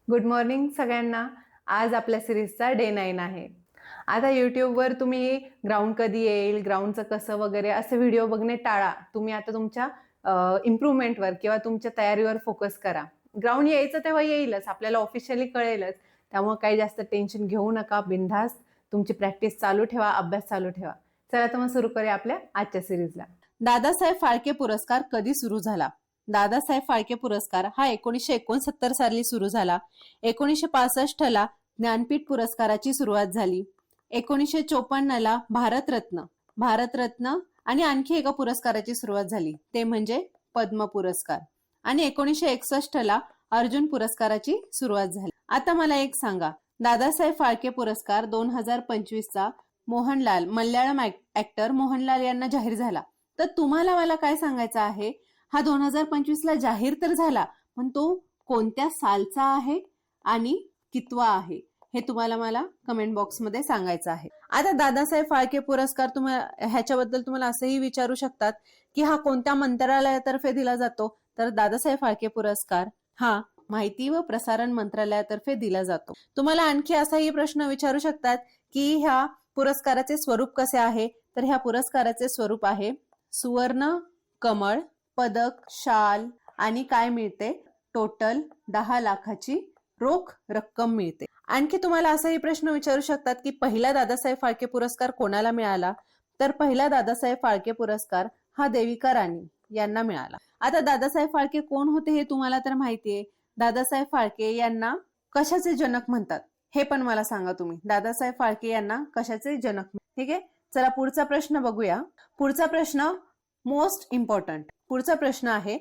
Good morning सगळ्यांना. आज आपल्या सिरीजचा डे 9 आहे. आता यूट्यूबवर तुम्ही ग्राउंड कधी येईल, ग्राउंडचं कसं वगैरे असे व्हिडिओ बघणे टाळा. तुम्ही आता तुमच्या इम्प्रूव्हमेंटवर किंवा तुमच्या तयारीवर फोकस करा. ग्राउंड यायचं तेव्हा येईलच, आपल्याला ऑफिशियली कळेलच. त्यामुळे काही जास्त टेन्शन घेऊ नका. बिनधास्त तुमची प्रॅक्टिस चालू ठेवा, अभ्यास चालू ठेवा. चला तर मग सुरू करूया आपल्या आजच्या सिरीजला. दादासाहेब फाळके पुरस्कार कधी सुरू झाला? दादासाहेब फाळके पुरस्कार हा 1969 साली सुरू झाला. 1965 ला ज्ञानपीठ पुरस्काराची सुरुवात झाली. 1954 भारतरत्न आणि आणखी एका पुरस्काराची सुरुवात झाली, ते म्हणजे पद्म पुरस्कार. आणि 1961 ला अर्जुन पुरस्काराची सुरुवात झाली. आता मला एक सांगा, दादासाहेब फाळके पुरस्कार 2025 चा मल्याळम ऍक्टर मोहनलाल यांना जाहीर झाला. तर तुम्हाला मला काय सांगायचं आहे, हा 2025 ला जाहीर तर झाला, पण तो कोणत्या सालचा आहे आणि कितवा आहे हे तुम्हाला मला कमेंट बॉक्समध्ये सांगायचं आहे. आता दादासाहेब फाळके पुरस्कार ह्याच्याबद्दल तुम्हाला असंही विचारू शकतात की हा कोणत्या मंत्रालयातर्फे दिला जातो. तर दादासाहेब फाळके पुरस्कार हा माहिती व प्रसारण मंत्रालयातर्फे दिला जातो. तुम्हाला आणखी असाही प्रश्न विचारू शकतात की ह्या पुरस्काराचे स्वरूप कसे आहे. तर ह्या पुरस्काराचे स्वरूप आहे सुवर्ण कमळ, पदक, शाल आणि काय मिळते, टोटल 10 लाखाची रोख रक्कम मिळते. आणखी तुम्हाला असाही प्रश्न विचारू शकतात की पहिला दादासाहेब फाळके पुरस्कार कोणाला मिळाला. तर पहिला दादासाहेब फाळके पुरस्कार हा देविका राणी यांना मिळाला. आता दादासाहेब फाळके कोण होते हे तुम्हाला तर माहितीये. दादासाहेब फाळके यांना कशाचे जनक म्हणतात हे पण मला सांगा तुम्ही. दादासाहेब फाळके यांना कशाचे जनक, ठीक आहे. चला पुढचा प्रश्न बघूया. पुढचा प्रश्न मोस्ट इम्पॉर्टंट. पुढचा प्रश्न आहे,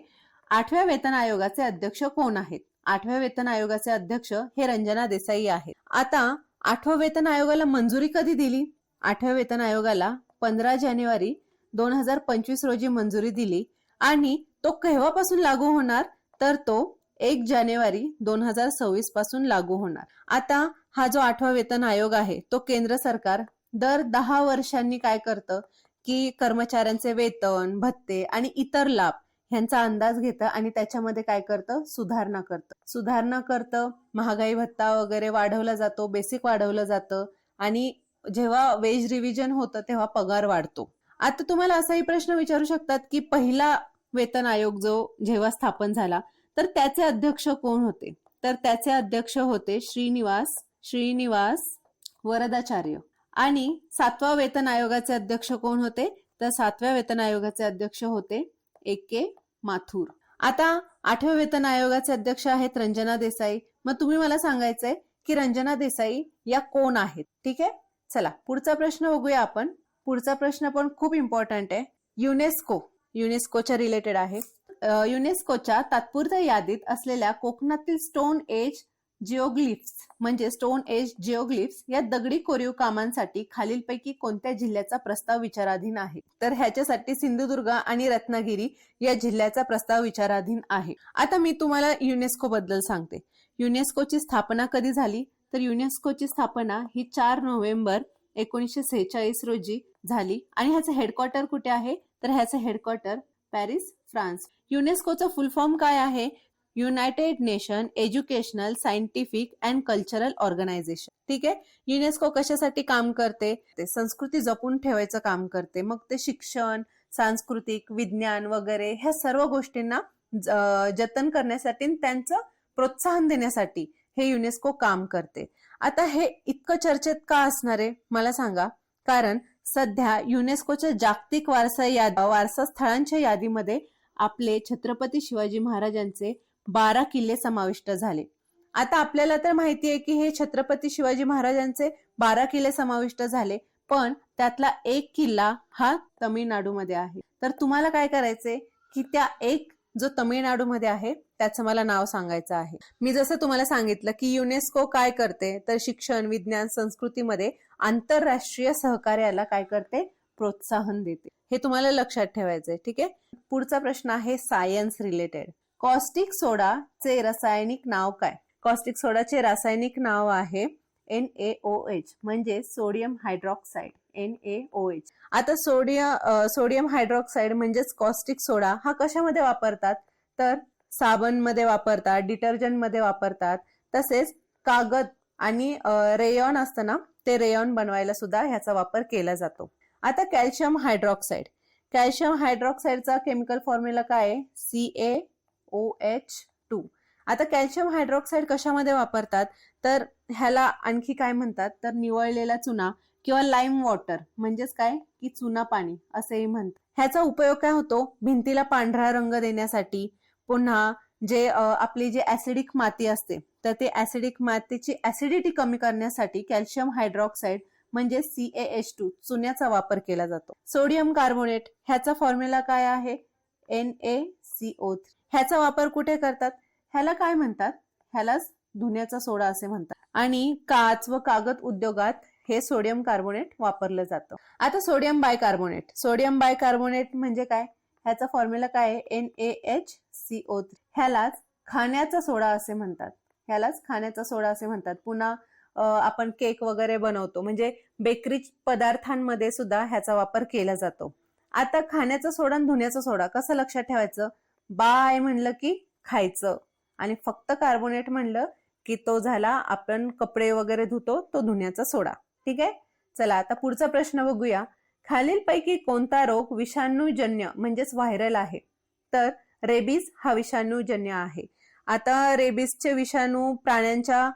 8व्या वेतन आयोगाचे अध्यक्ष कोण आहेत? 8व्या वेतन आयोगाचे अध्यक्ष हे रंजना देसाई आहेत. आता 8व्या वेतन आयोगाला मंजुरी कधी दिली? 8व्या वेतन आयोगाला 15 जानेवारी 2025 रोजी मंजुरी दिली आणि तो केव्हापासून लागू होणार? तर तो 1 जानेवारी 2026 पासून लागू होणार. आता हा जो 8वा वेतन आयोग आहे तो केंद्र सरकार दर 10 वर्षांनी काय करतं की कर्मचाऱ्यांचे वेतन, भत्ते आणि इतर लाभ ह्यांचा अंदाज घेतं आणि त्याच्यामध्ये काय करतं, सुधारणा करतं. महागाई भत्ता वगैरे वाढवला जातो, बेसिक वाढवलं जातं आणि जेव्हा वेज रिव्हिजन होतं तेव्हा पगार वाढतो. आता तुम्हाला असाही प्रश्न विचारू शकतात की पहिला वेतन आयोग जो जेव्हा स्थापन झाला तर त्याचे अध्यक्ष कोण होते? तर त्याचे अध्यक्ष होते श्रीनिवास वरदाचार्य. आणि 7व्या वेतन आयोगाचे अध्यक्ष कोण होते? तर 7व्या वेतन आयोगाचे अध्यक्ष होते AK माथुर. आता 8व्या वेतन आयोगाचे अध्यक्ष आहेत रंजना देसाई. मग तुम्ही मला सांगायचंय की रंजना देसाई या कोण आहेत, ठीक आहे. चला पुढचा प्रश्न बघूया आपण. पुढचा प्रश्न पण खूप इम्पॉर्टंट आहे. युनेस्कोच्या रिलेटेड आहे. युनेस्कोच्या तात्पुरत्या यादीत असलेल्या कोकणातील स्टोन एज जिओग्लिफ्स या दगडी कोरीव कामांसाठी खालीलपैकी कोणत्या जिल्ह्याचा प्रस्ताव विचाराधीन आहे? तर ह्याच्यासाठी सिंधुदुर्ग आणि रत्नागिरी या जिल्ह्याचा प्रस्ताव विचाराधीन आहे. आता मी तुम्हाला युनेस्को बद्दल सांगते. युनेस्कोची स्थापना कधी झाली? तर युनेस्कोची स्थापना ही 4 नोव्हेंबर 1946 रोजी झाली. आणि ह्याचं हेडक्वार्टर कुठे आहे? तर ह्याचं हेडक्वार्टर पॅरिस, फ्रान्स. युनेस्कोचं फुल फॉर्म काय आहे? United Nation Educational, Scientific and Cultural Organization, ठीक आहे. युनेस्को कशासाठी काम करते? ते संस्कृती जपून ठेवायचं काम करते. मग ते शिक्षण, सांस्कृतिक, विज्ञान वगैरे ह्या सर्व गोष्टींना जतन करण्यासाठी, त्यांचं प्रोत्साहन देण्यासाठी हे युनेस्को काम करते. आता हे इतकं चर्चेत का असणार आहे मला सांगा. कारण सध्या युनेस्कोच्या जागतिक वारसा स्थळांच्या यादीमध्ये आपले छत्रपती शिवाजी महाराजांचे 12 किल्ले समाविष्ट झाले. आता आपल्याला तर माहितीये की हे छत्रपती शिवाजी महाराजांचे 12 किल्ले समाविष्ट झाले, पण त्यातला एक किल्ला हा तमिळनाडूमध्ये आहे. तर तुम्हाला काय करायचंय की त्या एक जो तमिळनाडूमध्ये आहे त्याचं मला नाव सांगायचं आहे. मी जसं तुम्हाला सांगितलं की युनेस्को काय करते, तर शिक्षण, विज्ञान, संस्कृतीमध्ये आंतरराष्ट्रीय सहकार्याला काय करते, प्रोत्साहन देते. हे तुम्हाला लक्षात ठेवायचंय, ठीक आहे. पुढचा प्रश्न आहे सायन्स रिलेटेड. कॉस्टिक सोडाचे रासायनिक नाव काय? कॉस्टिक सोडाचे रासायनिक नाव आहे NaOH, म्हणजे सोडियम हायड्रॉक्साईड, NaOH. आता सोडियम हायड्रॉक्साईड म्हणजेच कॉस्टिक सोडा हा कशामध्ये वापरतात? तर साबण मध्ये वापरतात, डिटर्जंट मध्ये वापरतात, तसेच कागद आणि रेयॉन असतं ना, ते रेयॉन बनवायला सुद्धा ह्याचा वापर केला जातो. आता कॅल्शियम हायड्रॉक्साईड. कॅल्शियम हायड्रॉक्साईडचा केमिकल फॉर्म्युला काय आहे? CaOH2. आता कॅल्शियम हायड्रॉक्साईड कशामध्ये वापरतात, तर ह्याला आणखी काय म्हणतात, तर निवळलेला चुना किंवा लाईम वॉटर, म्हणजेच काय की चुना पाणी असेही म्हणतात. ह्याचा उपयोग काय होतो? भिंतीला पांढरा रंग देण्यासाठी, पुन्हा जे आपली जी ऍसिडिक माती असते, तर ते ऍसिडिक मातीची ऍसिडिटी कमी करण्यासाठी कॅल्शियम हायड्रॉक्साईड म्हणजे CaH2 चुन्याचा वापर केला जातो. सोडियम कार्बोनेट, ह्याचा फॉर्म्युला काय आहे? NaCO3. ह्याचा वापर कुठे करतात? ह्याला काय म्हणतात? ह्यालाच धुण्याचा सोडा असे म्हणतात. आणि काच व कागद उद्योगात हे सोडियम कार्बोनेट वापरलं जातं. आता सोडियम बायकार्बोनेट. सोडियम बायकार्बोनेट म्हणजे काय? ह्याचा फॉर्म्युला काय आहे? NaHCO3. ह्यालाच खाण्याचा सोडा असे म्हणतात. ह्यालाच खाण्याचा सोडा असे म्हणतात. पुन्हा आपण केक वगैरे बनवतो, म्हणजे बेकरी पदार्थांमध्ये सुद्धा ह्याचा वापर केला जातो. आता खाण्याचा सोडा आणि धुण्याचा सोडा कसं लक्षात ठेवायचं? बाय म्हणलं की खायचं, आणि फक्त कार्बोनेट म्हणलं की तो झाला आपण कपडे वगैरे धुतो तो धुण्याचा सोडा. ठीक आहे, चला आता पुढचा प्रश्न बघूया. खालीलपैकी कोणता रोग विषाणूजन्य म्हणजेच व्हायरल आहे? तर रेबीज हा विषाणूजन्य आहे. आता रेबीजचे विषाणू प्राण्यांच्या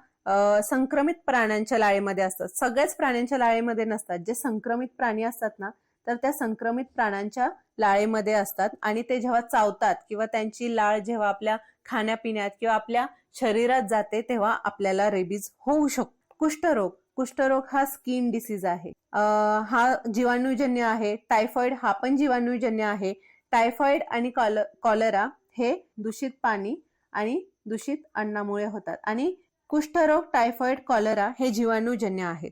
संक्रमित प्राण्यांच्या लाळेमध्ये असतात. सगळ्याच प्राण्यांच्या लाळेमध्ये नसतात. जे संक्रमित प्राणी असतात ना, तर त्या संक्रमित प्राण्यांच्या लाळेमध्ये असतात, आणि ते जेव्हा चावतात किंवा त्यांची लाळ जेव्हा आपल्या खाण्यापिण्यात किंवा आपल्या शरीरात जाते तेव्हा आपल्याला रेबीज होऊ शकतो. कुष्ठरोग. कुष्ठरोग हा स्किन डिसीज आहे. हा जीवाणूजन्य आहे. टायफॉइड हा पण जीवाणूजन्य आहे. टायफॉइड आणि कॉलरा हे दूषित पाणी आणि दूषित अन्नामुळे होतात. आणि कुष्ठरोग, टायफॉइड, कॉलरा हे जीवाणूजन्य आहेत.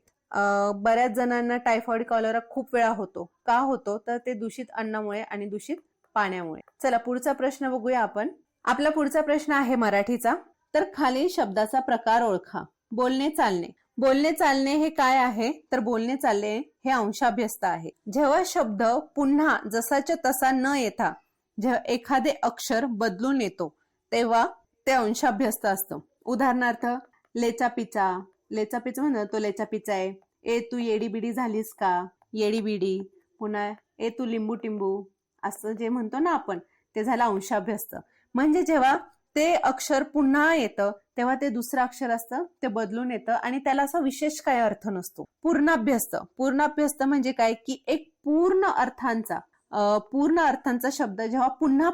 बऱ्याच जणांना टायफॉइड, कॉलरा खूप वेळा होतो. का होतो? तर ते दूषित अन्नामुळे आणि दूषित पाण्यामुळे. चला पुढचा प्रश्न बघूया आपण. आपला पुढचा प्रश्न आहे मराठीचा. तर खालील शब्दाचा प्रकार ओळखा. बोलणे चालणे. बोलणे चालणे हे काय आहे? तर बोलणे चालणे हे अंशाभ्यस्त आहे. जेव्हा शब्द पुन्हा जसाच्या तसा न येता जेव्हा एखादे अक्षर बदलून येतो तेव्हा ते अंशाभ्यस्त असतं. उदाहरणार्थ लेचापिचा. लेचापिचा म्हणतो तो लेचापिचा आहे. ए तू येडीबिडी झालीस का? येडीबिडी. पुन्हा ए तू लिंबू टिंबू, असं जे म्हणतो ना आपण, ते झालं अंशाभ्यस्त. म्हणजे जेव्हा ते अक्षर पुन्हा येतं तेव्हा ते दुसरं अक्षर असतं, ते बदलून येतं आणि त्याला असा विशेष काही अर्थ नसतो. पूर्णाभ्यस्त. पूर्णाभ्यस्त म्हणजे काय की एक पूर्ण अर्थांचा शब्द जेव्हा पुन्हा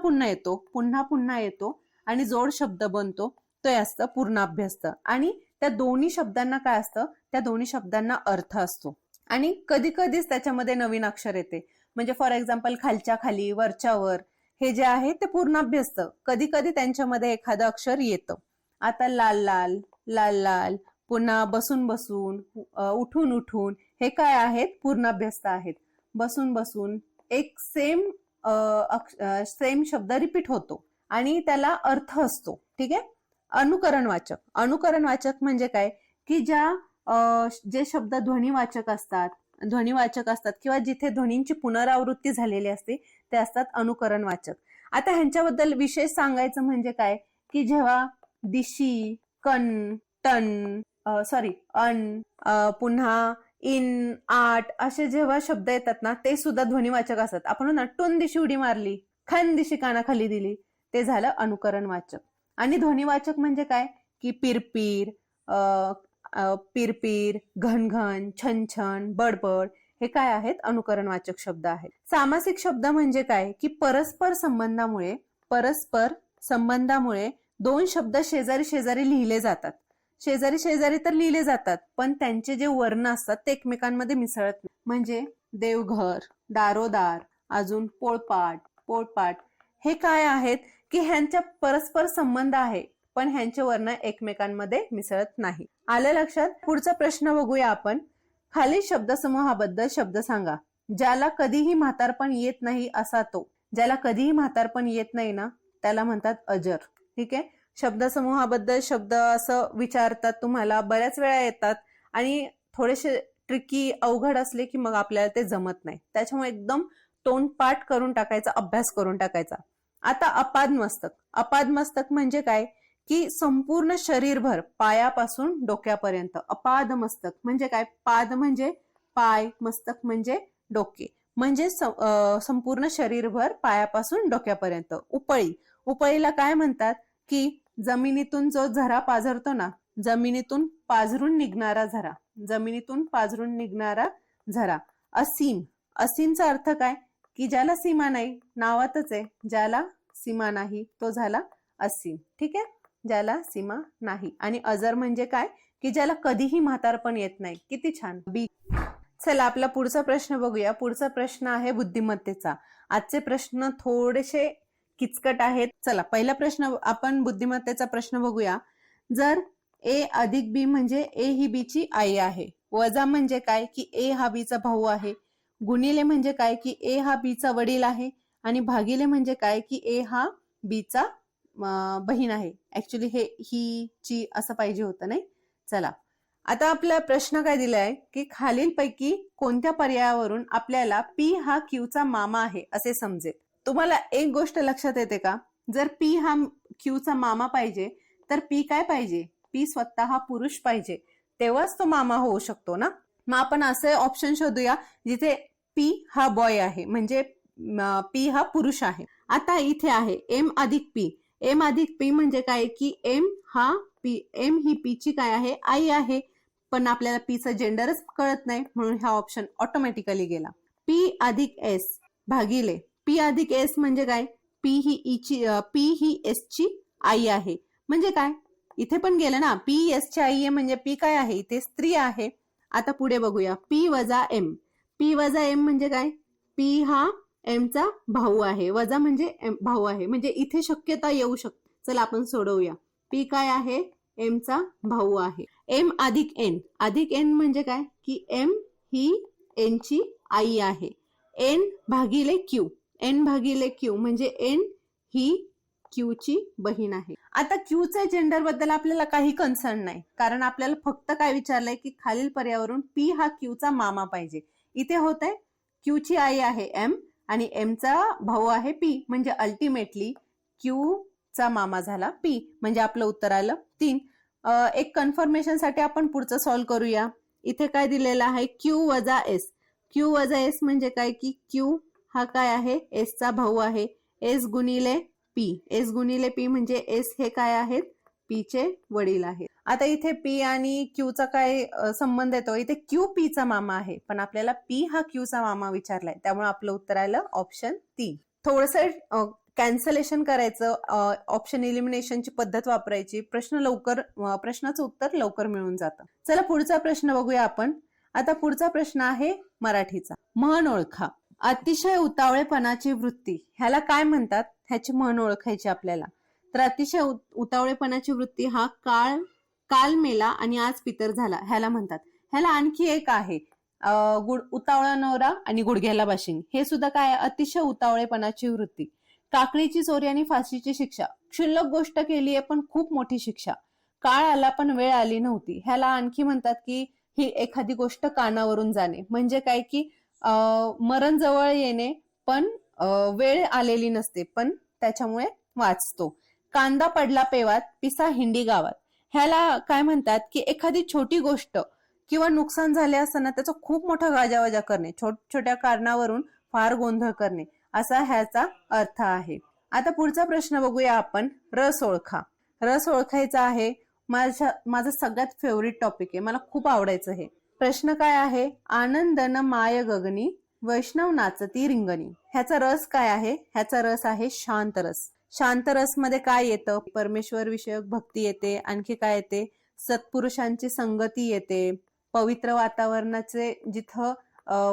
पुन्हा येतो आणि जोड शब्द बनतो, ते असतं पूर्णाभ्यस्त. आणि त्या दोन्ही शब्दांना काय असतं? त्या दोन्ही शब्दांना अर्थ असतो. आणि कधी कधीच त्याच्यामध्ये नवीन अक्षर येते. म्हणजे फॉर एक्झाम्पल खालच्या खाली, वरच्या वर, हे जे आहे ते पूर्णाभ्यस्त. कधी कधी त्यांच्यामध्ये एखादं अक्षर येतं. आता लाल लाल, लाल लाल, पुन्हा बसून बसून, उठून उठून, हे काय आहेत? पूर्णाभ्यस्त आहेत. बसून बसून एक सेम शब्द रिपीट होतो आणि त्याला अर्थ असतो. ठीक आहे. अनुकरणवाचक. अनुकरणवाचक म्हणजे काय की जे शब्द ध्वनिवाचक असतात किंवा जिथे ध्वनींची पुनरावृत्ती झालेली असते ते असतात अनुकरणवाचक. आता ह्यांच्याबद्दल विशेष सांगायचं म्हणजे काय की जेव्हा दिशी, कण, टन, अन, पुन्हा इन, आट असे जेव्हा शब्द येतात ना, ते सुद्धा ध्वनिवाचक असतात. आपण ना टून दिशी उडी मारली, खान दिशी कानाखाली दिली, ते झालं अनुकरणवाचक. आणि ध्वनिवाचक म्हणजे काय की पिरपीर, पिरपीर, घनघन, छनछन, बडबड, हे काय आहेत? अनुकरणवाचक शब्द आहेत. सामासिक शब्द म्हणजे काय की परस्पर संबंधामुळे दोन शब्द शेजारी शेजारी लिहिले जातात. शेजारी शेजारी तर लिहिले जातात, पण त्यांचे जे वर्ण असतात ते एकमेकांमध्ये मिसळत नाही. म्हणजे देवघर, दारोदार, अजून पोळपाट, हे काय आहेत की ह्यांच्या परस्पर संबंध आहे, पण ह्यांचे वर्ण एकमेकांमध्ये मिसळत नाही. आलं लक्षात? पुढचा प्रश्न बघूया आपण. खालील शब्दसमूहाबद्दल शब्द सांगा. ज्याला कधीही म्हातारपण येत नाही असा तो. ज्याला कधीही म्हातारपण येत नाही ना, त्याला म्हणतात अजर. ठीक आहे. शब्दसमूहाबद्दल शब्द असं विचारतात तुम्हाला, बऱ्याच वेळा येतात आणि थोडेसे ट्रिकी, अवघड असले की मग आपल्याला ते जमत नाही. त्याच्यामुळे एकदम तोंडपाठ करून टाकायचा, अभ्यास करून टाकायचा. आता अपादमस्तक. अपादमस्तक म्हणजे काय की संपूर्ण शरीरभर पायापासून डोक्यापर्यंत. अपाद मस्तक म्हणजे काय? पाद म्हणजे पाय, मस्तक म्हणजे डोके, म्हणजे संपूर्ण शरीरभर पायापासून डोक्यापर्यंत. उपळी, उपळीला काय म्हणतात? की जमिनीतून जो झरा पाझरतो ना, जमिनीतून पाझरून निघणारा झरा, जमिनीतून पाझरून निघणारा झरा. असीम, असीमचा अर्थ काय? की ज्याला सीमा नाही, नावातच आहे, ज्याला सीमा नाही तो झाला असीम. ठीक आहे, ज्याला सीमा नाही. आणि अजर म्हणजे काय? की ज्याला कधीही म्हातारपण येत नाही. किती छान. बी. चला आपला पुढचा प्रश्न बघूया. पुढचा प्रश्न आहे बुद्धिमत्तेचा. आजचे प्रश्न थोडेसे किचकट आहेत. चला पहिला प्रश्न आपण बुद्धिमत्तेचा प्रश्न बघूया. जर ए अधिक बी म्हणजे ए ही बी ची आई आहे, वजा म्हणजे काय? की ए हा बी चा भाऊ आहे, गुणिले म्हणजे काय? की ए हा बी चा वडील आहे, आणि भागिले म्हणजे काय? की ए हा बी चा बहीण आहे. ऍक्च्युली हे ही ची असं पाहिजे होतं, नाही? चला आता आपला प्रश्न काय दिलाय? की खालीलपैकी कोणत्या पर्यायावरून आपल्याला पी हा क्यू चा मामा आहे असे समजेल? तुम्हाला एक गोष्ट लक्षात येते का? जर पी हा क्यू चा मामा पाहिजे तर पी काय पाहिजे? पी स्वतः हा पुरुष पाहिजे, तेव्हाच तो मामा होऊ शकतो ना. मग आपण असे ऑप्शन शोधूया जिथे पी हा बॉय आहे, म्हणजे पी हा पुरुष आहे. आता इथे आहे एम अधिक पी. एम अधिक पी म्हणजे काय? की एम हा पी, एम ही पी ची काय आहे? आई आहे. पण आपल्याला पी चं जेंडरच कळत नाही, म्हणून हा ऑप्शन ऑटोमॅटिकली गेला. पी अधिक एस भागिले पी अधिक एस म्हणजे काय? पी ही एस ची आई आहे. म्हणजे काय? इथे पण गेलं ना, पी एस ची आई आहे म्हणजे पी काय आहे? इथे स्त्री आहे. आता पुढे बघूया. पी वजा एम. पी वजा एम म्हणजे काय? पी हा एम चा भाऊ आहे, वजा म्हणजे भाऊ आहे, म्हणजे इथे शक्यता येऊ शकते. चला आपण सोडवूया. पी काय आहे? एम चा भाऊ आहे. एम अधिक एन. अधिक एन म्हणजे काय? की एम ही एन ची आई आहे. एन भागिले क्यू. एन भागिले क्यू म्हणजे एन ही क्यू ची बहीण आहे. आता क्यू च्या जेंडर बद्दल आपल्याला काही कन्सर्न नाही, कारण आपल्याला फक्त काय विचारलंय? की खालील पर्यायावरून पी हा क्यू चा मामा पाहिजे. इथे होत आहे क्यू ची आई आहे एम आणि एम चा भाऊ आहे पी, म्हणजे अल्टिमेटली क्यू चा मामा झाला पी, म्हणजे आपलं उत्तर आलं 3. एक कन्फर्मेशन साठी आपण पुढचं सॉल्व्ह करूया. इथे काय दिलेलं आहे? क्यू वजा एस. क्यू वजा एस म्हणजे काय? की क्यू हा काय आहे? एस चा भाऊ आहे. एस गुणिले पी. एस गुणिले पी म्हणजे एस हे काय आहेत? पी चे वडील आहेत. आता इथे पी आणि क्यू चा काय संबंध येतो? इथे क्यू पी चा मामा आहे, पण आपल्याला पी हा क्यू चा मामा विचारलाय, त्यामुळे आपलं उत्तर आलं ऑप्शन 3. थोडस कॅन्सलेशन करायचं, ऑप्शन इलिमिनेशनची पद्धत वापरायची, प्रश्नाचं उत्तर लवकर मिळून जातं. चला पुढचा प्रश्न बघूया आपण. आता पुढचा प्रश्न आहे मराठीचा. म्हण ओळखा. अतिशय उतावळेपणाची वृत्ती ह्याला काय म्हणतात? ह्याची म्हण ओळखायची आपल्याला. तर अतिशय उतावळेपणाची वृत्ती हा काल मेला आणि आज पितर झाला ह्याला म्हणतात. ह्याला आणखी एक आहे, उतावळा नवरा आणि गुडघ्याला बाशिंग. हे सुद्धा काय? अतिशय उतावळेपणाची वृत्ती. काकडीची चोरी आणि फाशीची शिक्षा. क्षुल्लक गोष्ट केली आहे पण खूप मोठी शिक्षा. काळ आला पण वेळ आली नव्हती. ह्याला आणखी म्हणतात की ही एखादी गोष्ट कानावरून जाणे. म्हणजे काय? की मरण जवळ येणे पण वेळ आलेली नसते, पण त्याच्यामुळे वाचतो. कांदा पडला पेवात, पिसा हिंडी गावात. ह्याला काय म्हणतात? की एखादी छोटी गोष्ट किंवा नुकसान झाले असताना त्याचा खूप मोठा गाजावाजा करणे, छोट्या कारणावरून फार गोंधळ करणे, असा ह्याचा अर्थ आहे. आता पुढचा प्रश्न बघूया आपण. रस ओळखा. रस ओळखायचा आहे. माझा सगळ्यात फेवरेट टॉपिक आहे, मला खूप आवडायचं हे. प्रश्न काय आहे? आनंदन माय गगनी, वैष्णव नाचती रिंगणी. ह्याचा रस काय आहे? ह्याचा रस आहे शांत रस. शांत रस मध्ये काय येतं? परमेश्वर विषयक भक्ती येते. आणखी काय येते? सत्पुरुषांची संगती येते. पवित्र वातावरणाचे जिथं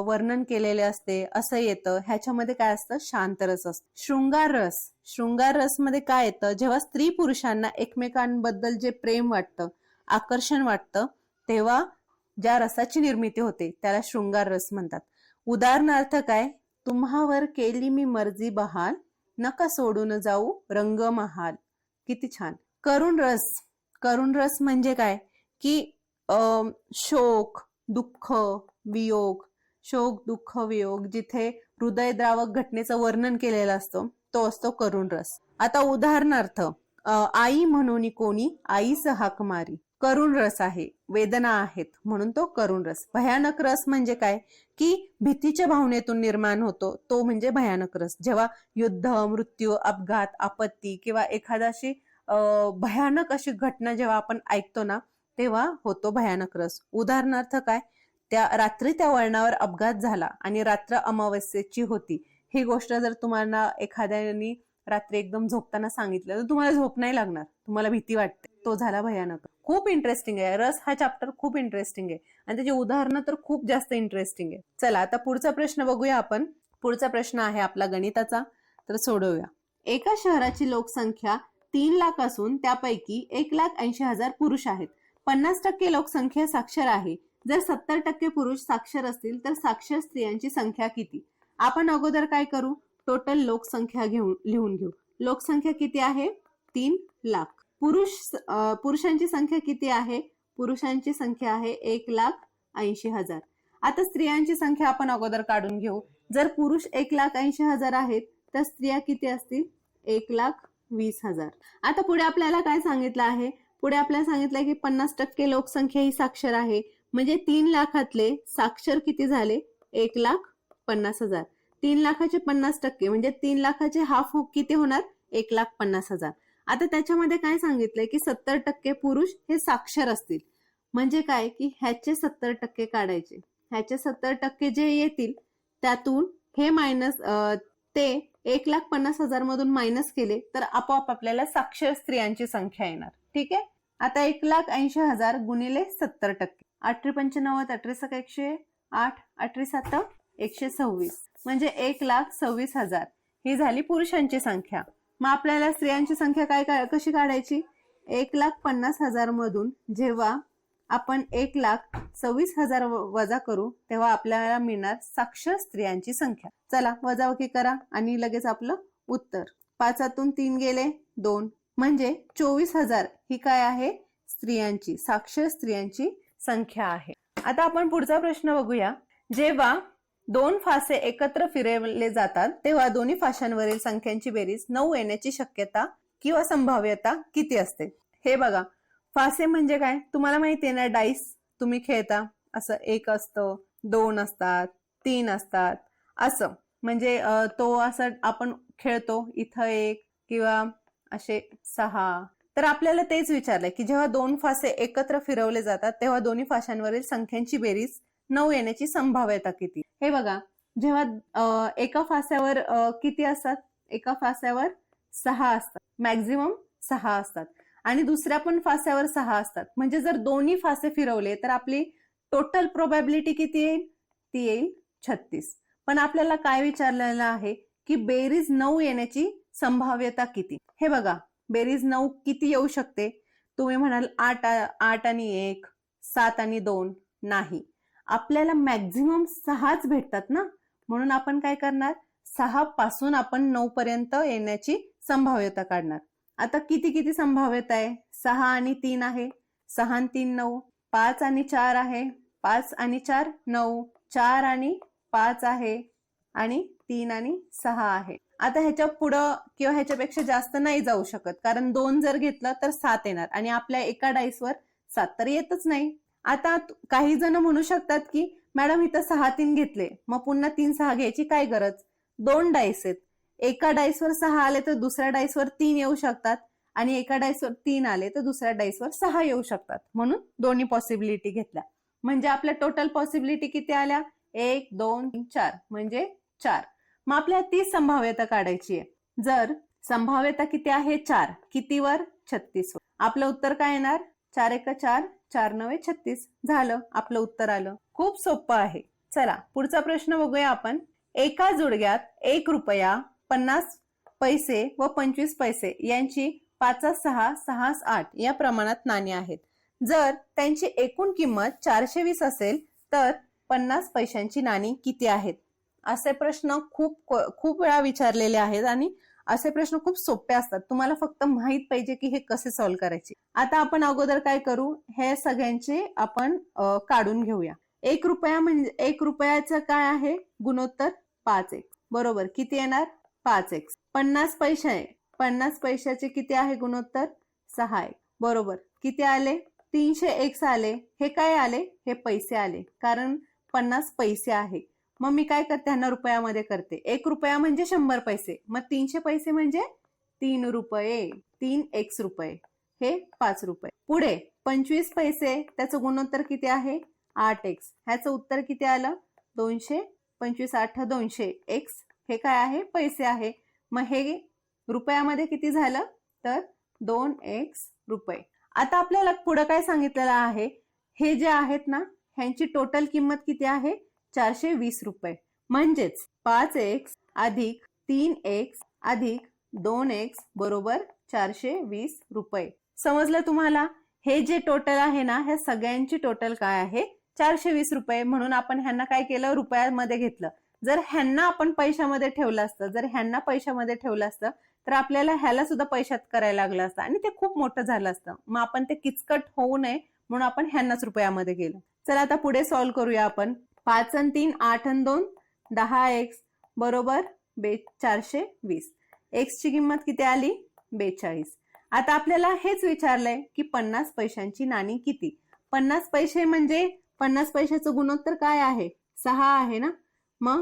वर्णन केलेले असते असं येतं. ह्याच्यामध्ये काय असतं? शांत रस असतो. शृंगार रस. शृंगार रस मध्ये काय येतं? जेव्हा स्त्री पुरुषांना एकमेकांबद्दल जे प्रेम वाटतं, आकर्षण वाटतं, तेव्हा ज्या रसाची निर्मिती होते त्याला शृंगार रस म्हणतात. उदाहरणार्थ काय? तुम्हावर केली मी मर्जी बहाल, नका सोडून जाऊ रंग महाल. किती छान. करुण रस. करुण रस म्हणजे काय? की शोक, दुःख, वियोग, शोक, दुःख, वियोग, जिथे हृदयद्रावक घटनेचं वर्णन केलेलं असतं तो असतो करुण रस. आता उदाहरणार्थ आई म्हणून कोणी आईस हाक मारी. करुण रस आहे, वेदना आहेत म्हणून तो करुण रस. भयानक रस म्हणजे काय की भीतीच्या भावनेतून निर्माण होतो तो म्हणजे भयानक रस. जेव्हा युद्ध, मृत्यू, अपघात, आपत्ती किंवा एखादाशी भयानक अशी घटना जेव्हा आपण ऐकतो ना तेव्हा होतो भयानक रस. उदाहरणार्थ काय, त्या रात्री त्या वळणावर अपघात झाला आणि रात्र अमावस्येची होती, ही गोष्ट जर तुम्हाला एखाद्याने रात्री एकदम झोपताना सांगितलं तर तुम्हाला झोप नाही लागणार, तुम्हाला भीती वाटते, तो झाला भयानक. खूप इंटरेस्टिंग आहे रस हा चॅप्टर, खूप इंटरेस्टिंग आहे आणि त्याची उदाहरणं तर खूप जास्त इंटरेस्टिंग आहे. चला आता पुढचा प्रश्न बघूया आपण. पुढचा प्रश्न आहे आपला गणिताचा, तर सोडवूया. एका शहराची लोकसंख्या 3 लाख असून त्यापैकी 1,80,000 पुरुष आहेत. 50% लोकसंख्या साक्षर आहे. जर 70% पुरुष साक्षर असतील तर साक्षर स्त्रियांची संख्या किती? आपण अगोदर काय करू, टोटल लोकसंख्या लिहून घेऊ. लोकसंख्या किती आहे? 3 लाख. पुरुषांची संख्या किती आहे? पुरुषांची संख्या आहे 1,80,000. आता स्त्रियांची संख्या आपण अगोदर काढून घेऊ. जर पुरुष 1,80,000 आहेत तर स्त्रिया किती असतील? 1,20,000. आता पुढे आपल्याला काय सांगितलं आहे? पुढे आपल्याला सांगितलंय की 50% लोकसंख्या ही साक्षर आहे. म्हणजे 3 लाखातले साक्षर किती झाले? 1,50,000. 3 लाखाचे 50% म्हणजे 3 लाखाचे हाफ किती होणार? 1,50,000. आता त्याच्यामध्ये काय सांगितलंय की 70% पुरुष हे साक्षर असतील. म्हणजे काय की ह्याचे 70% काढायचे. ह्याचे 70% जे येतील त्यातून हे ते 1,50,000 मधून मायनस केले तर आपोआप आपल्याला साक्षर स्त्रियांची संख्या येणार. ठीक आहे. आता 1,80,000 गुणिले 70%. 8×5 = 108, 8×7 = 126 म्हणजे 1,26,000 ही झाली पुरुषांची संख्या. मग आपल्याला स्त्रियांची संख्या कशी काढायची? 1,50,000 मधून जेव्हा आपण 1,26,000 वजा करू तेव्हा आपल्याला मिळणार साक्षर स्त्रियांची संख्या. चला वजाबाकी करा आणि लगेच आपलं उत्तर. 5तून 3 गेले 2 म्हणजे 24,000 ही काय आहे? स्त्रियांची, साक्षर स्त्रियांची संख्या आहे. आता आपण पुढचा प्रश्न बघूया. जेव्हा 2 फासे एकत्र फिरवले जातात तेव्हा दोन्ही फाशांवरील संख्यांची बेरीज 9 येण्याची शक्यता किंवा संभाव्यता किती असते? हे बघा, फासे म्हणजे काय तुम्हाला माहिती आहे ना, डाईस तुम्ही खेळता. असं 1 असतं, 2 असतात, 3 असतात, असं म्हणजे तो असं आपण खेळतो. इथं 1 किंवा असे 6. तर आपल्याला तेच विचारलंय की जेव्हा 2 फासे एकत्र फिरवले जातात तेव्हा दोन्ही फाशांवरील संख्यांची बेरीज 9 येण्याची संभाव्यता किती? हे बघा, जेव्हा एका फास्यावर किती असतात? एका फास्यावर 6 असतात, मॅक्झिमम 6 असतात आणि दुसऱ्या पण फास्यावर 6 असतात. म्हणजे जर दोन्ही फासे फिरवले तर आपली टोटल प्रोबॅबिलिटी किती येईल? ती येईल 36. पण आपल्याला काय विचारलेलं आहे की बेरीज 9 येण्याची संभाव्यता किती? हे बघा, बेरीज 9 किती येऊ शकते? तुम्ही म्हणाल 8 आणि 1, 7 आणि 2. नाही, आपल्याला मॅक्झिमम 6च भेटतात ना, म्हणून आपण काय करणार? 6 पासून आपण 9 पर्यंत येण्याची संभाव्यता काढणार. आता किती संभाव्यता आहे? 6 आणि 3 आहे, 6 आणि 3 9. 5 आणि 4 आहे, 5 आणि 4 9. 4 आणि 5 आहे आणि 3 आणि 6 आहे. आता ह्याच्या पुढं किंवा ह्याच्यापेक्षा जास्त नाही जाऊ शकत, कारण 2 जर घेतलं तर 7 येणार आणि आपल्या एका डाईसवर 7 तर येतच नाही. आता काही जण म्हणू शकतात की मॅडम इथं 6 3 घेतले, मग पुन्हा 3 6 घ्यायची काय गरज? 2 डाईस आहेत, एका डाईसवर 6 आले तर दुसऱ्या डाईसवर 3 येऊ शकतात आणि एका डाईसवर 3 आले तर दुसऱ्या डाईसवर 6 येऊ शकतात. म्हणून दोन्ही पॉसिबिलिटी घेतल्या. म्हणजे आपल्या टोटल पॉसिबिलिटी किती आल्या? 1 2 3 4 म्हणजे 4. मग आपल्याला 30 संभाव्यता काढायची आहे. जर संभाव्यता किती आहे? 4. कितीवर? 36 वर. आपलं उत्तर काय येणार? 4 1 4, 4 9 36. झालं, आपलं उत्तर आलं. खूप सोपं आहे. चला पुढचा प्रश्न बघूया आपण. एका जोडग्यात 1 रुपया 50 पैसे व 25 पैसे यांची 5 6 6 8 या प्रमाणात नाणी आहेत. जर त्यांची एकूण किंमत 420 असेल तर 50 पैशांची नाणी किती आहेत? असे प्रश्न खूप वेळा विचारलेले आहेत आणि असे प्रश्न खूप सोपे असतात. तुम्हाला फक्त माहित पाहिजे की हे कसे सॉल्व्ह करायचे. आता आपण अगोदर काय करू, हे सगळ्यांचे आपण काढून घेऊया. 1 रुपया म्हणजे 1 रुपयाचं काय आहे? गुणोत्तर 5x. बरोबर, किती येणार? 5x. 50 पैसे आहे, 50 पैशाचे किती आहे गुणोत्तर? 6 आहे. बरोबर. किती आले? 300x आले. हे काय आले? हे पैसे आले, कारण 50 पैसे आहे. मग मी काय करते, ह्यांना रुपयामध्ये करते. 1 रुपया म्हणजे 100 पैसे, मग 300 पैसे म्हणजे 3 रुपये. 3x रुपये, हे 5 रुपये. पुढे 25 पैसे, त्याचं गुणोत्तर किती आहे? 8x. ह्याचं उत्तर किती आलं? 200. 25 8 200. x हे काय आहे? पैसे आहे. मग हे रुपयामध्ये किती झालं? तर 2x रुपये. आता आपल्याला पुढे काय सांगितलेलं आहे? हे जे आहेत ना, ह्यांची टोटल किंमत किती आहे? 420 रुपये. म्हणजेच 5x अधिक 3x अधिक 2x बरोबर 420 रुपये. समजलं तुम्हाला? हे जे टोटल आहे ना, ह्या सगळ्यांची टोटल काय आहे? 420 रुपये. म्हणून आपण ह्यांना काय केलं? रुपयामध्ये घेतलं. जर ह्यांना आपण पैशामध्ये ठेवलं असतं, जर ह्यांना पैशामध्ये ठेवलं असतं, तर आपल्याला ह्याला सुद्धा पैशात करायला लागलं असतं आणि ते खूप मोठं झालं असतं. मग आपण ते किचकट होऊ नये म्हणून आपण ह्यांनाच रुपयामध्ये गेलो. चला आता पुढे सॉल्व्ह करूया आपण. 5 आणि 3 8 आणि 2 10x बरोबर 420. x ची किंमत किती आली? 42. आता आपल्याला हेच विचारलंय की 50 पैशांची नाणी किती? 50 पैसे म्हणजे 50 पैशाचं गुणोत्तर काय आहे? 6 आहे ना. मग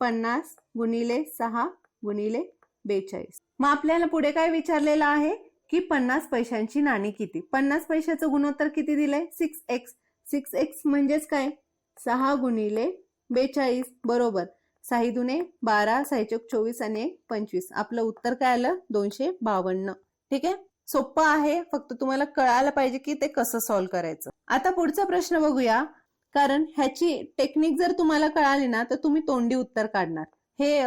50 गुणिले 6 गुणिले 42. मग आपल्याला पुढे काय विचारलेलं आहे की 50 पैशांची नाणी किती? 50 पैशाचं गुणोत्तर किती दिलंय? 6x. 6x म्हणजेच काय? 6 गुणिले 42 बरोबर 6 दुने 12 6 चौक 24 आणि 25. आपलं उत्तर काय आलं? 252. ठीक आहे. सोपं आहे, फक्त तुम्हाला कळायला पाहिजे की ते कसं सॉल्व्ह करायचं. आता पुढचा प्रश्न बघूया. कारण ह्याची टेक्निक जर तुम्हाला कळाली ना, तर तुम्ही तोंडी उत्तर काढणार. हे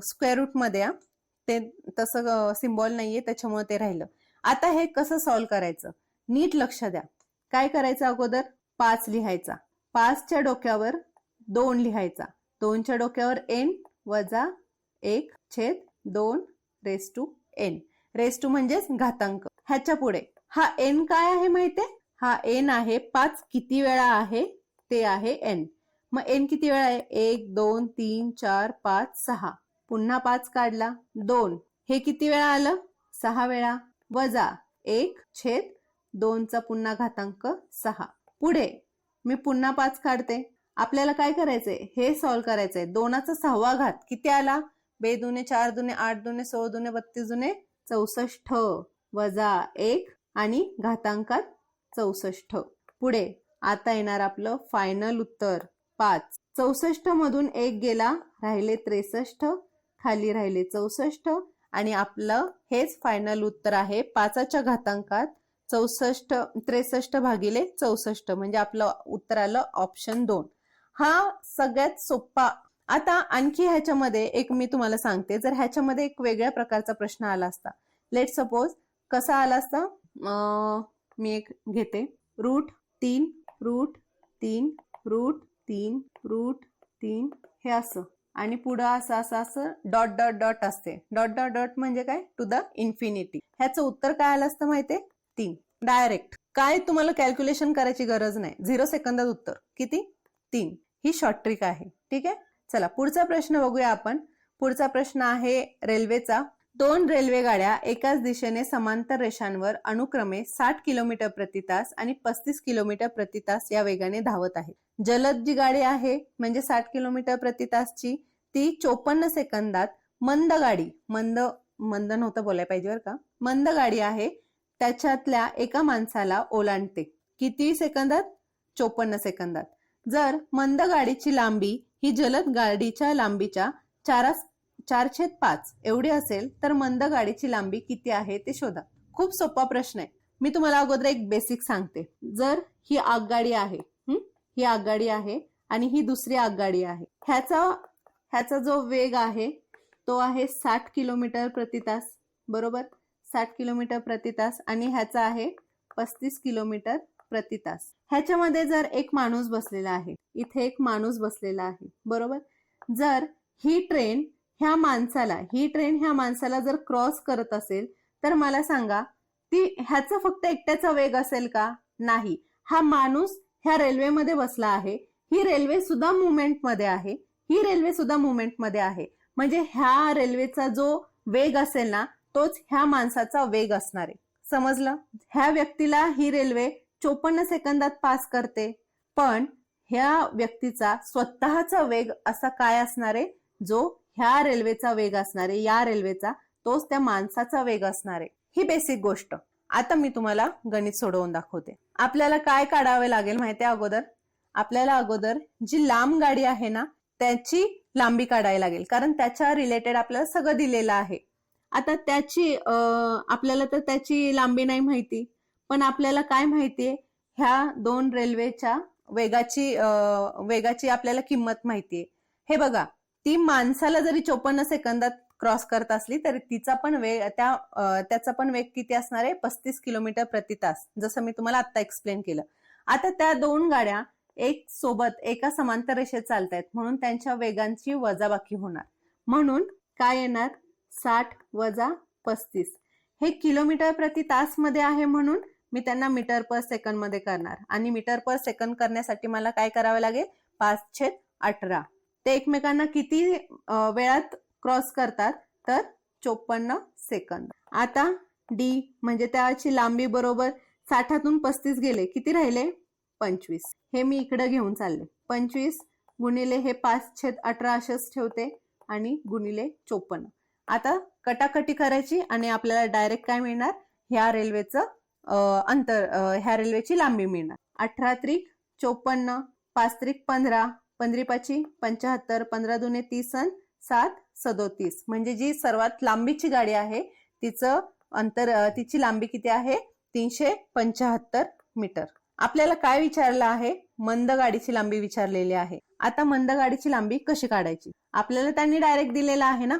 स्क्वेअर रूट मध्ये ते तसं सिम्बॉल नाहीये, त्याच्यामुळे ते राहिलं. आता हे कसं सॉल्व्ह करायचं? नीट लक्ष द्या. काय करायचं? अगोदर 5 लिहायचा. 5च्या डोक्यावर 2 लिहायचा. 2च्या डोक्यावर n वजा 1/2 raise to n. Raise to म्हणजेच घातांक. ह्याच्या पुढे हा n काय आहे माहितीये? हा n आहे. 5 किती वेळा आहे? ते आहे n. मग n किती वेळा आहे? 1 2 3 4 5 6. पुन्हा 5 काढला. 2 हे किती वेळा आलं? 6 वेळा. वजा 1/2 चा पुन्हा घातांक 6. पुढे मी पुन्हा 5 काढते. आपल्याला काय करायचंय? हे सॉल्व्ह करायचंय. 2चा 6वा घात किती आला? 2 दुने 4 दुने 8 दुने 16 दुने 32 दुने 64 वजा 1 आणि घातांकात 64. पुढे आता येणार आपलं फायनल उत्तर 5. 64 मधून 1 गेला, राहिले 63, खाली राहिले 64 आणि आपलं हेच फायनल उत्तर आहे. 5च्या घातांकात 63 भागिले 64 म्हणजे आपलं उत्तर आलं ऑप्शन 2. हा सगळ्यात सोपा. आता आणखी ह्याच्यामध्ये एक मी तुम्हाला सांगते. जर ह्याच्यामध्ये एक वेगळ्या प्रकारचा प्रश्न आला असता, लेट सपोज कसा आला असता, मी एक घेते. √3 √3 √3 √3 हे असं आणि पुढं असं डॉट डॉट डॉट असते. डॉट डॉट डॉट म्हणजे काय? To the infinity. ह्याचं उत्तर काय आलं असतं माहितीये? 3. डायरेक्ट. काय तुम्हाला कॅल्क्युलेशन करायची गरज नाही. 0 सेकंदात उत्तर किती? 3. ही शॉर्ट ट्रिक आहे. ठीक आहे. चला पुढचा प्रश्न बघूया आपण. पुढचा प्रश्न आहे रेल्वेचा. 2 रेल्वे गाड्या एकाच दिशेने समांतर रेषांवर अनुक्रमे 60 किलोमीटर प्रति तास आणि 35 किलोमीटर प्रति तास या वेगाने धावत आहेत. जलद जी गाडी आहे म्हणजे 60 किलोमीटर प्रति तासची, ती 54 सेकंदात मंद गाडी, मंद नव्हतं बोलायला पाहिजे बरं का, मंद गाडी आहे त्याच्यातल्या एका माणसाला ओलांडते. किती सेकंदात? 54 सेकंदात. जर मंद गाडीची लांबी ही जलद गाडीच्या लांबीच्या 4/5 एवढी असेल तर मंद गाडीची लांबी किती आहे ते शोधा. खूप सोपा प्रश्न आहे. मी तुम्हाला अगोदर एक बेसिक सांगते. जर ही आगगाडी आहे, ही आगगाडी आहे आणि ही दुसरी आगगाडी आहे. ह्याचा जो वेग आहे तो आहे 60 किलोमीटर प्रति तास. बरोबर, 60 किलोमीटर प्रति तास आणि ह्याचा आहे 35 किलोमीटर प्रति तास. ह्याच्यामध्ये जर एक माणूस बसलेला आहे, इथे एक माणूस बसलेला आहे. बरोबर. जर ही ट्रेन ह्या माणसाला जर क्रॉस करत असेल तर मला सांगा, ती ह्याचा फक्त एकट्याचा वेग असेल का? नाही. हा माणूस ह्या रेल्वेमध्ये बसला आहे, ही रेल्वे सुद्धा मुवमेंट मध्ये आहे, ही रेल्वे सुद्धा मुवमेंट मध्ये आहे. म्हणजे ह्या रेल्वेचा जो वेग असेल ना तोच ह्या माणसाचा वेग असणार आहे. समजलं? ह्या व्यक्तीला ही रेल्वे 54 सेकंदात पास करते, पण ह्या व्यक्तीचा स्वतःचा वेग असा काय असणार आहे, जो ह्या रेल्वेचा वेग असणार आहे, या रेल्वेचा, तोच त्या माणसाचा वेग असणार आहे. ही बेसिक गोष्ट. आता मी तुम्हाला गणित सोडवून दाखवते. आपल्याला काय काढावे लागेल माहितीये अगोदर? आपल्याला अगोदर जी लांब गाडी आहे ना, त्याची लांबी काढावी लागेल, कारण त्याच्या रिलेटेड आपल्याला सगळं दिलेलं आहे. आता आपल्याला तर त्याची लांबी नाही माहिती, पण आपल्याला काय माहितीये, ह्या दोन रेल्वेच्या वेगाची आपल्याला किंमत माहितीये. हे बघा, ती माणसाला जरी 54 सेकंदात क्रॉस करत असली तरी तिचा पण वेग त्याचा पण वेग किती असणार आहे? 35 किलोमीटर प्रति तास, जसं मी तुम्हाला आता एक्सप्लेन केलं. आता त्या दोन गाड्या एक सोबत एका समांतर रेषेत चालतायत, म्हणून त्यांच्या वेगांची वजाबाकी होणार. म्हणून काय येणार? 60 वजा 35. हे किलोमीटर प्रति तास मध्ये आहे, म्हणून मी त्यांना मीटर पर सेकंड मध्ये करणार. आणि मीटर पर सेकंड करण्यासाठी मला काय करावं लागेल? 5/18. ते एकमेकांना किती वेळात क्रॉस करतात? तर 54 सेकंद. आता डी म्हणजे त्याची लांबी बरोबर 60तून 35 गेले, किती राहिले? 25. हे मी इकडे घेऊन चालले. 25 गुणिले हे 5/18 असेच ठेवते आणि गुणिले 54. आता कटाकटी करायची आणि आपल्याला डायरेक्ट काय मिळणार? ह्या रेल्वेचं ह्या रेल्वेची लांबी मिळणार. 18 त्रिक 54, 5 त्रिक 15, 15 पाची 75, 15 दुने 30 आणि 7 37. म्हणजे जी सर्वात लांबीची गाडी आहे तिची लांबी किती आहे? 375 मीटर. आपल्याला काय विचारलं आहे? मंद गाडीची लांबी विचारलेली आहे. आता मंद गाडीची लांबी कशी काढायची? आपल्याला त्यांनी डायरेक्ट दिलेला आहे ना.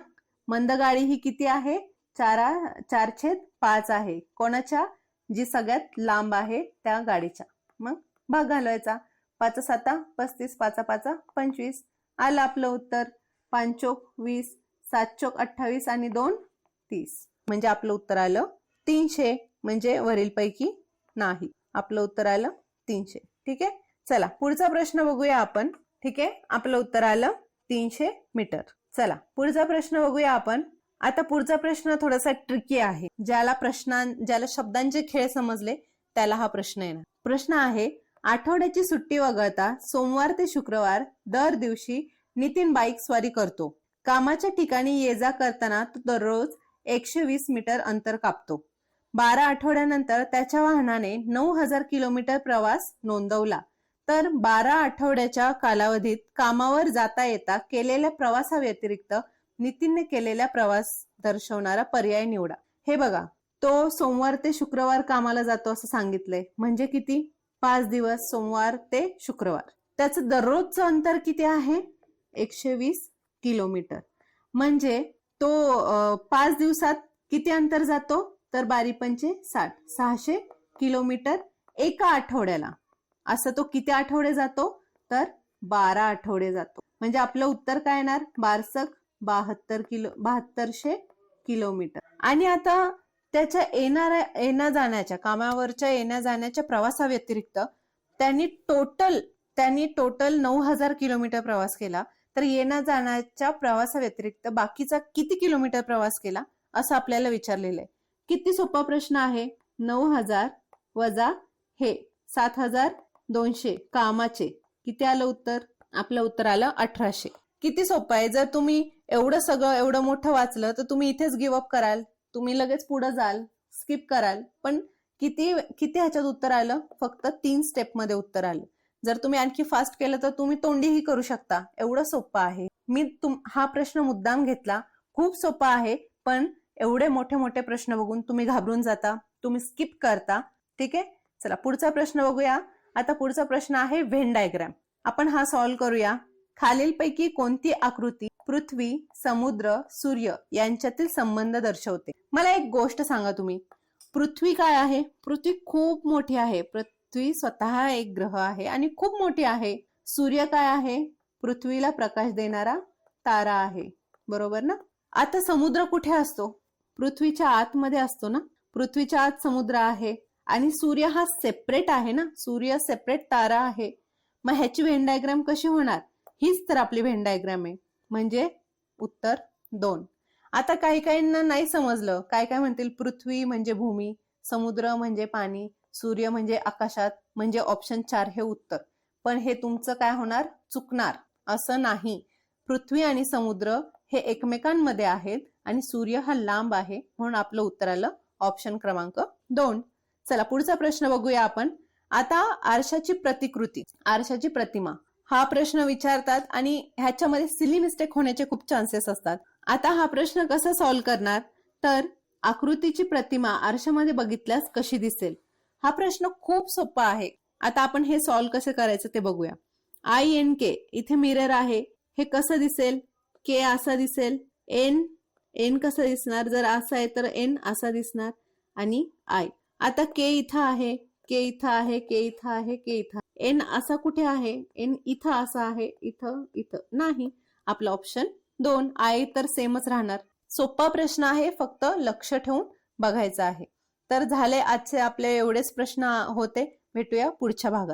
मंद गाडी ही किती आहे? 4/5 आहे. कोणाच्या? जी सगळ्यात लांब आहे त्या गाडीच्या. मग भाग घालवायचा. 5/7 35, 5/5 25. आलं आपलं उत्तर. 5 20, 7 28 आणि 2 30. म्हणजे आपलं उत्तर आलं 300. म्हणजे वरील पैकी नाही. आपलं उत्तर आलं 300. ठीक आहे. चला पुढचा प्रश्न बघूया आपण. ठीक आहे. आपलं उत्तर आलं 300 मीटर. चला पुढचा प्रश्न बघूया आपण. आता पुढचा प्रश्न थोडासा ट्रिकी आहे. ज्याला शब्दांचे खेळ समजले त्याला हा प्रश्न येणार. प्रश्न आहे, आठवड्याची सुट्टी वगळता सोमवार ते शुक्रवार दर दिवशी नितीन बाईक स्वारी करतो. कामाच्या ठिकाणी ये जा करताना तो दररोज 120 मीटर अंतर कापतो. 12 आठवड्यानंतर त्याच्या वाहनाने 9000 किलोमीटर प्रवास नोंदवला. तर 12 आठवड्याच्या कालावधीत कामावर जाता येता केलेल्या प्रवासाव्यतिरिक्त नितीनने केलेला प्रवास दर्शवणारा पर्याय निवडा. हे बघा, तो सोमवार ते शुक्रवार कामाला जातो असं सांगितलंय. म्हणजे किती? 5 दिवस, सोमवार ते शुक्रवार. त्याचं दररोजचं अंतर किती आहे? 120 किलोमीटर. म्हणजे तो 5 दिवसात किती अंतर जातो? तर 12×5 = 60, 600 किलोमीटर एका आठवड्याला. असं तो किती आठवडे जातो? तर 12 आठवडे जातो. म्हणजे आपलं उत्तर काय येणार? 7200 किलोमीटर. आणि आता त्याच्या कामावरच्या येण्या जाण्याच्या प्रवासाव्यतिरिक्त त्यांनी टोटल 9000 किलोमीटर प्रवास केला. तर येण्या जाण्याच्या प्रवासाव्यतिरिक्त बाकीचा किती किलोमीटर प्रवास केला असं आपल्याला विचारलेलं आहे. किती सोपा प्रश्न आहे. 9000 वजा हे 7200 कामाचे किती आलं उत्तर? आपलं उत्तर आलं 1800. किती सोपं आहे. जर तुम्ही एवढं मोठं वाचलं तर तुम्ही इथेच गिव्हअप कराल, तुम्ही लगेच पुढे जाल, स्किप कराल. पण किती ह्याच्यात उत्तर आलं? फक्त 3 स्टेप मध्ये उत्तर आलं. जर तुम्ही आणखी फास्ट केलं तर तुम्ही तोंडीही करू शकता. एवढं सोपं आहे. मी हा प्रश्न मुद्दाम घेतला. खूप सोपा आहे, पण एवढे मोठे प्रश्न बघून तुम्ही घाबरून जाता, तुम्ही स्किप करता. ठीक आहे. चला पुढचा प्रश्न बघूया. आता पुढचा प्रश्न आहे व्हेन डायग्राम. आपण हा सॉल्व्ह करूया. खालीलपैकी कोणती आकृती पृथ्वी, समुद्र, सूर्य यांच्यातील संबंध दर्शवते? मला एक गोष्ट सांगा तुम्ही. पृथ्वी काय आहे? पृथ्वी खूप मोठी आहे. पृथ्वी स्वतः एक ग्रह आहे आणि खूप मोठी आहे. सूर्य काय आहे? पृथ्वीला प्रकाश देणारा तारा आहे. बरोबर ना? आता समुद्र कुठे असतो? पृथ्वीच्या आतमध्ये असतो ना. पृथ्वीच्या आत समुद्र आहे आणि सूर्य हा सेपरेट आहे ना. सूर्य सेपरेट तारा आहे. मग ह्याची व्हेन डायग्राम कशी होणार? हीच तर आपली व्हेन डायग्राम आहे. म्हणजे उत्तर 2. आता काही काहींना नाही समजलं, काय काय म्हणतील पृथ्वी म्हणजे भूमी, समुद्र म्हणजे पाणी, सूर्य म्हणजे आकाशात, म्हणजे ऑप्शन 4 हे उत्तर. पण हे तुमचं काय होणार, चुकणार. असं नाही. पृथ्वी आणि समुद्र हे एकमेकांमध्ये आहेत आणि सूर्य हा लांब आहे, म्हणून आपलं उत्तर आलं ऑप्शन क्रमांक 2. चला पुढचा प्रश्न बघूया आपण. आता आरशाची प्रतिकृती, आरशाची प्रतिमा हा प्रश्न विचारतात आणि ह्याच्यामध्ये सिली मिस्टेक होण्याचे खूप चान्सेस असतात. आता हा प्रश्न कसा सॉल्व्ह करणार, तर आकृतीची प्रतिमा आरशामध्ये बघितल्यास कशी दिसेल, हा प्रश्न खूप सोपा आहे. आता आपण हे सॉल्व्ह कसं करायचं ते बघूया. INK इथे मिरर आहे, हे कसं दिसेल, के असा दिसेल, एन कसं दिसणार, जर असं आहे तर एन असा दिसणार आणि आय. आता के इथं आहे, के इथं आहे, के इथं आहे, के इथं, एन असा कुठे आहे, एन इथं असा आहे, इथं इथं नाही. आपलं ऑप्शन 2. आय तर सेमच राहणार. सोपा प्रश्न आहे, फक्त लक्ष ठेवून बघायचं आहे. तर झाले आजचे आपले एवढेच प्रश्न होते. भेटूया पुढच्या भागात.